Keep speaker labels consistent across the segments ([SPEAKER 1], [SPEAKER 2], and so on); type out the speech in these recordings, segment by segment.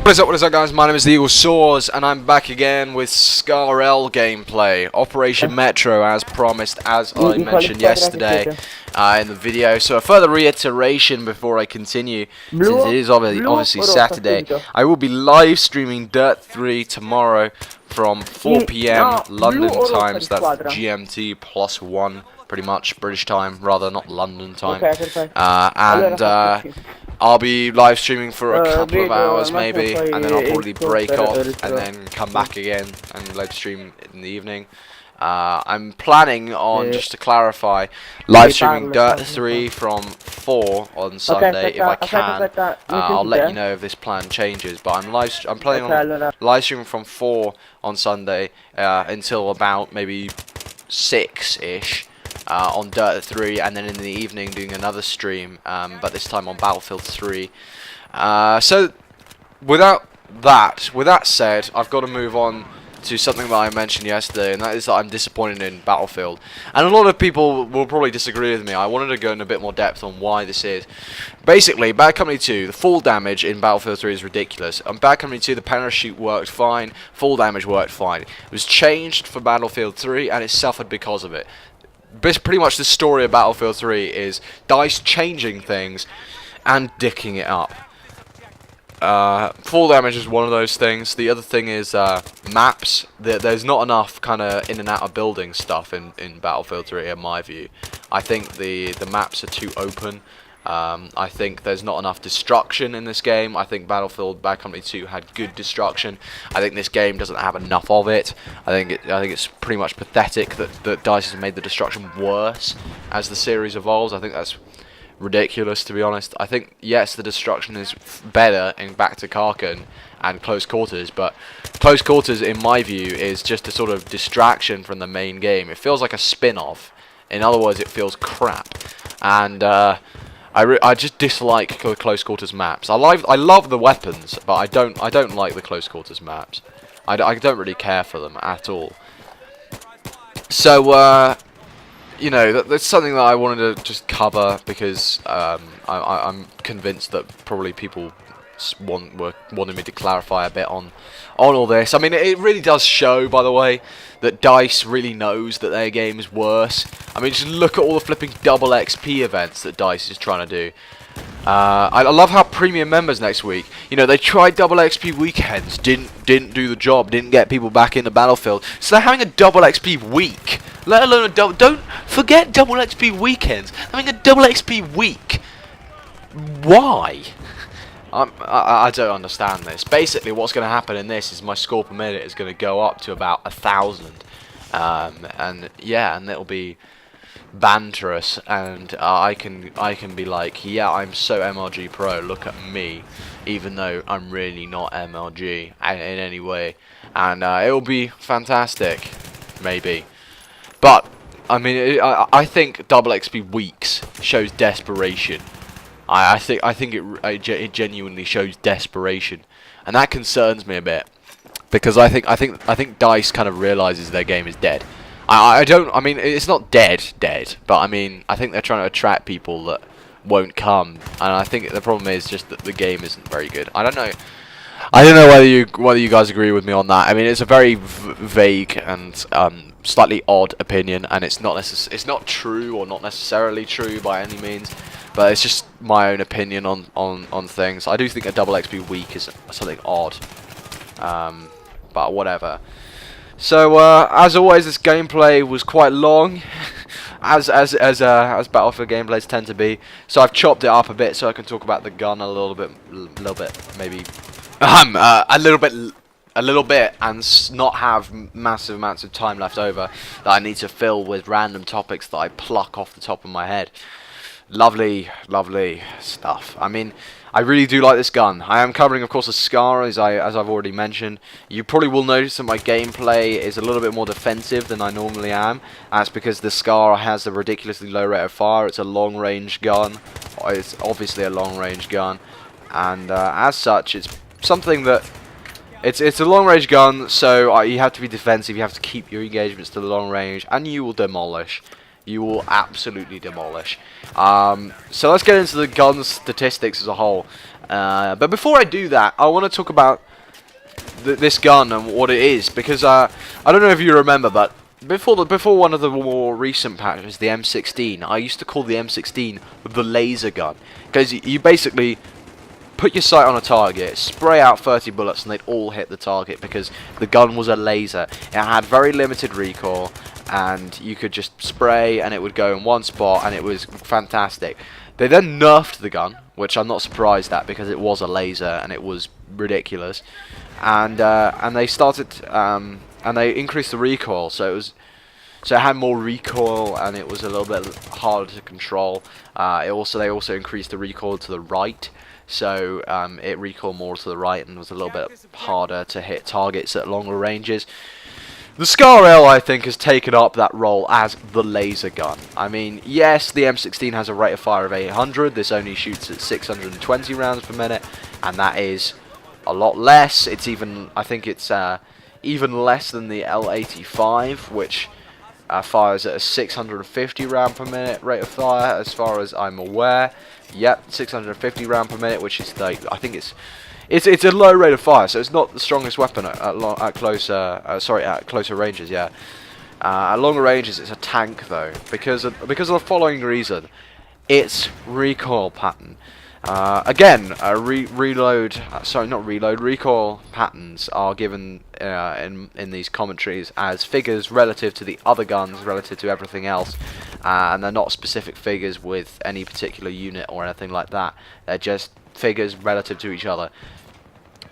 [SPEAKER 1] What is up guys, my name is the Eagle Soars and I'm back again with Scar L gameplay, Operation Metro as promised, as I mentioned yesterday in the video. So a further reiteration before I continue, since it is obviously Saturday, I will be live streaming Dirt 3 tomorrow from 4 PM London time, so that's GMT +1, pretty much, British time, rather, not London time, I'll be live streaming for a couple of hours maybe, and then I'll probably break off and then come back again and live stream in the evening. I'm planning on, just to clarify, live streaming Dirt 3 from 4 on Sunday if I can. I'll let you know if this plan changes, but I'm planning on live streaming from 4 on Sunday until about maybe 6-ish. On Dirt 3, and then in the evening doing another stream, but this time on Battlefield 3. So with that said, I've got to move on to something that I mentioned yesterday, and that is that I'm disappointed in Battlefield. And a lot of people will probably disagree with me. I wanted to go in a bit more depth on why this is. Basically, Bad Company 2, the fall damage in Battlefield 3 is ridiculous. On Bad Company 2, the parachute worked fine, fall damage worked fine. It was changed for Battlefield 3, and it suffered because of it. Pretty much the story of Battlefield 3 is DICE changing things and dicking it up. Fall damage is one of those things. The other thing is maps. There's not enough kind of in and out of building stuff in Battlefield 3 in my view. I think the maps are too open. I think there's not enough destruction in this game. I think Battlefield Bad Company 2 had good destruction. I think this game doesn't have enough of it. I think it's pretty much pathetic that DICE has made the destruction worse as the series evolves. I think that's ridiculous, to be honest. I think, yes, the destruction is better in Back to Karkin and Close Quarters, but Close Quarters, in my view, is just a sort of distraction from the main game. It feels like a spin-off. In other words, it feels crap. And I just dislike the Close Quarters maps. I love the weapons, but I don't like the Close Quarters maps. I don't really care for them at all. So you know, that's something that I wanted to just cover because I'm convinced that probably people wanted me to clarify a bit on all this. I mean, it really does show, by the way, that DICE really knows that their game is worse. I mean, just look at all the flipping double XP events that DICE is trying to do. I love how premium members next week, you know, they tried double XP weekends, didn't do the job, didn't get people back into Battlefield. So they're having a double XP week, let alone a don't forget double XP weekends. They're having a double XP week. Why? I don't understand this. Basically, what's going to happen in this is my score per minute is going to go up to about 1,000, and yeah, and it'll be banterous, and I can be like, yeah, I'm so MLG pro, look at me, even though I'm really not MLG in any way, and it'll be fantastic, maybe. But I mean, I think double XP weeks shows desperation. I think it genuinely shows desperation, and that concerns me a bit, because I think DICE kind of realizes their game is dead. I mean, it's not dead, but I mean, I think they're trying to attract people that won't come, and I think the problem is just that the game isn't very good. I don't know whether you guys agree with me on that. I mean, it's a very vague and slightly odd opinion, and it's not true or not necessarily true by any means, but it's just my own opinion on things. I do think a double XP week is something odd, but whatever. So as always, this gameplay was quite long, as Battlefield gameplays tend to be. So I've chopped it up a bit so I can talk about the gun a little bit, maybe a little bit, and not have massive amounts of time left over that I need to fill with random topics that I pluck off the top of my head. Lovely stuff. I mean, I really do like this gun. I am covering, of course, a Scar, as I've already mentioned. You probably will notice that my gameplay is a little bit more defensive than I normally am. That's because the Scar has a ridiculously low rate of fire. It's a long-range gun. It's obviously a long-range gun, and as such, it's something that it's a long-range gun. So you have to be defensive. You have to keep your engagements to the long range, and you will demolish. You will absolutely demolish. So let's get into the gun statistics as a whole. But before I do that, I want to talk about this gun and what it is, because I don't know if you remember, but before one of the more recent patches, the M16, I used to call the M16 the laser gun, because you basically put your sight on a target, spray out 30 bullets, and they'd all hit the target because the gun was a laser. It had very limited recoil, and you could just spray and it would go in one spot, and it was fantastic. They then nerfed the gun, which I'm not surprised at because it was a laser and it was ridiculous. And they started and they increased the recoil, so it had more recoil and it was a little bit harder to control. They also increased the recoil to the right, so it recoiled more to the right and was a little bit harder to hit targets at longer ranges. The Scar L, I think, has taken up that role as the laser gun. I mean, yes, the M16 has a rate of fire of 800. This only shoots at 620 rounds per minute, and that is a lot less. It's even, I think it's even less than the L85, which fires at a 650 round per minute rate of fire, as far as I'm aware. Yep, 650 round per minute, which is like, I think it's a low rate of fire, so it's not the strongest weapon at closer ranges. Yeah, at longer ranges, it's a tank though, because of the following reason: its recoil pattern. Again, recoil patterns are given in these commentaries as figures relative to the other guns, relative to everything else, and they're not specific figures with any particular unit or anything like that. They're just figures relative to each other.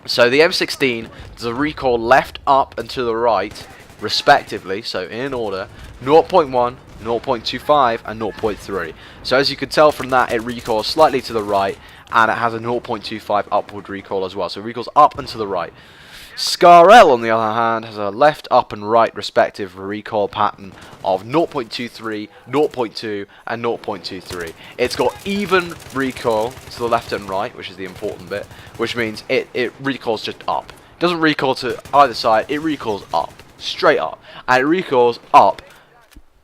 [SPEAKER 1] So the M16 does a recoil left, up, and to the right, respectively, so in order, 0.1, 0.25, and 0.3. So as you can tell from that, it recoils slightly to the right, and it has a 0.25 upward recoil as well. So it recoils up and to the right. Scar L, on the other hand, has a left, up, and right respective recoil pattern of 0.23, 0.2, and 0.23. It's got even recoil to the left and right, which is the important bit, which means it recoils just up. It doesn't recoil to either side, it recoils up, straight up, and it recoils up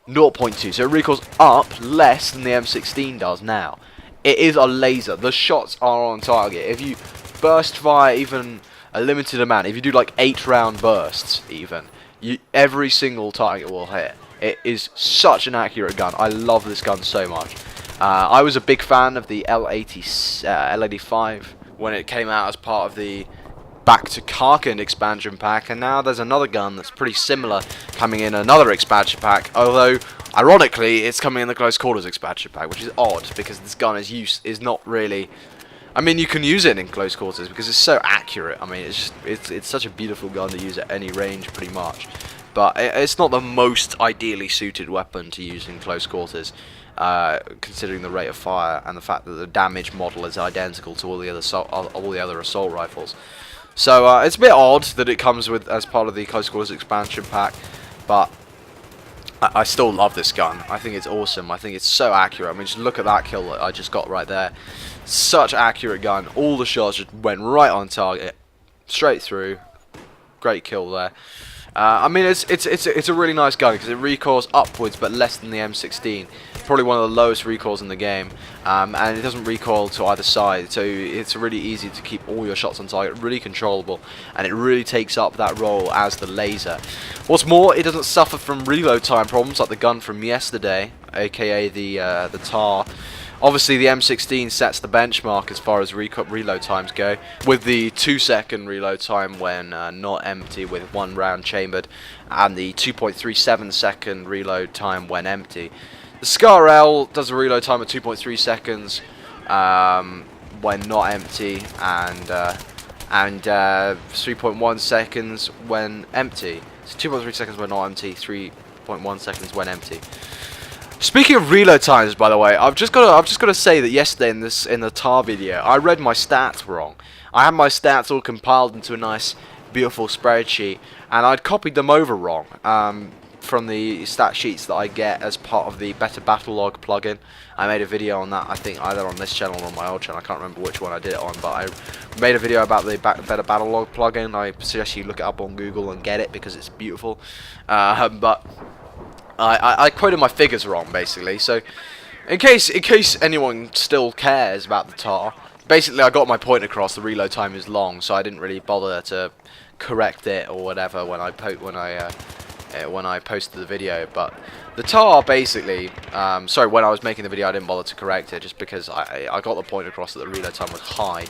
[SPEAKER 1] 0.2, so it recoils up less than the M16 does now. It is a laser. The shots are on target. If you burst fire even a limited amount, if you do like 8 round bursts even, every single target will hit. It is such an accurate gun. I love this gun so much. I was a big fan of the L85 when it came out as part of the Back to Karkin expansion pack, and now there's another gun that's pretty similar coming in another expansion pack, although ironically it's coming in the close quarters expansion pack, which is odd because this gun is not really, I mean, you can use it in close quarters because it's so accurate. I mean, it's such a beautiful gun to use at any range pretty much, but it's not the most ideally suited weapon to use in close quarters, considering the rate of fire and the fact that the damage model is identical to all the other assault rifles. So it's a bit odd that it comes with as part of the close quarters expansion pack, but I still love this gun. I think it's awesome. I think it's so accurate. I mean, just look at that kill that I just got right there. Such accurate gun. All the shots just went right on target, straight through. Great kill there. I mean, it's a really nice gun because it recoils upwards, but less than the M16. Probably one of the lowest recoils in the game, and it doesn't recoil to either side, so it's really easy to keep all your shots on target, really controllable, and it really takes up that role as the laser. What's more, it doesn't suffer from reload time problems like the gun from yesterday, aka the TAR. Obviously, the M16 sets the benchmark as far as reload times go, with the 2-second reload time when not empty with 1 round chambered, and the 2.37 second reload time when empty. The Scar L does a reload time of 2.3 seconds when not empty, and 3.1 seconds when empty. So 2.3 seconds when not empty, 3.1 seconds when empty. Speaking of reload times, by the way, I've just got to say that yesterday in the TAR video, I read my stats wrong. I had my stats all compiled into a nice, beautiful spreadsheet, and I'd copied them over wrong from the stat sheets that I get as part of the Better Battlelog plugin. I made a video on that, I think either on this channel or on my old channel. I can't remember which one I did it on, but I made a video about the Better Battlelog plugin. I suggest you look it up on Google and get it because it's beautiful. But I quoted my figures wrong, basically. So, in case anyone still cares about the TAR, basically I got my point across. The reload time is long, so I didn't really bother to correct it or whatever when I posted the video. But the tar basically, sorry, when I was making the video I didn't bother to correct it just because I got the point across that the reload time was high.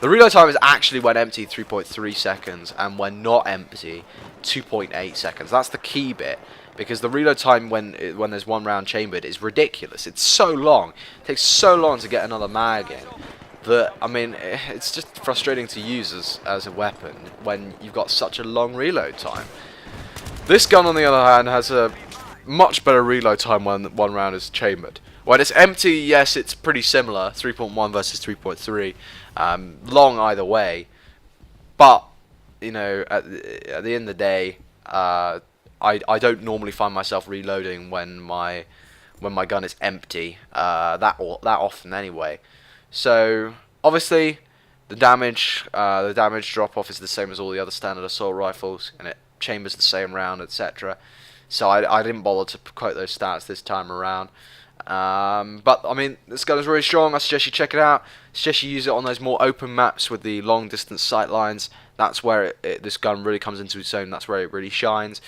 [SPEAKER 1] The reload time is actually when empty 3.3 seconds and when not empty 2.8 seconds. That's the key bit, because the reload time when there's one round chambered is ridiculous. It's so long. It takes so long to get another mag in that, I mean, it's just frustrating to use as a weapon when you've got such a long reload time. This gun, on the other hand, has a much better reload time when one round is chambered. When it's empty, yes, it's pretty similar, 3.1 versus 3.3, long either way, but, you know, at the end of the day, I don't normally find myself reloading when my gun is empty that often anyway. So obviously the damage drop off is the same as all the other standard assault rifles, and it chambers the same round, etc. So I didn't bother to quote those stats this time around. But I mean, this gun is really strong. I suggest you check it out. I suggest you use it on those more open maps with the long distance sight lines. That's where this gun really comes into its own. That's where it really shines.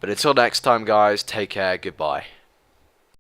[SPEAKER 1] But until next time, guys, take care. Goodbye.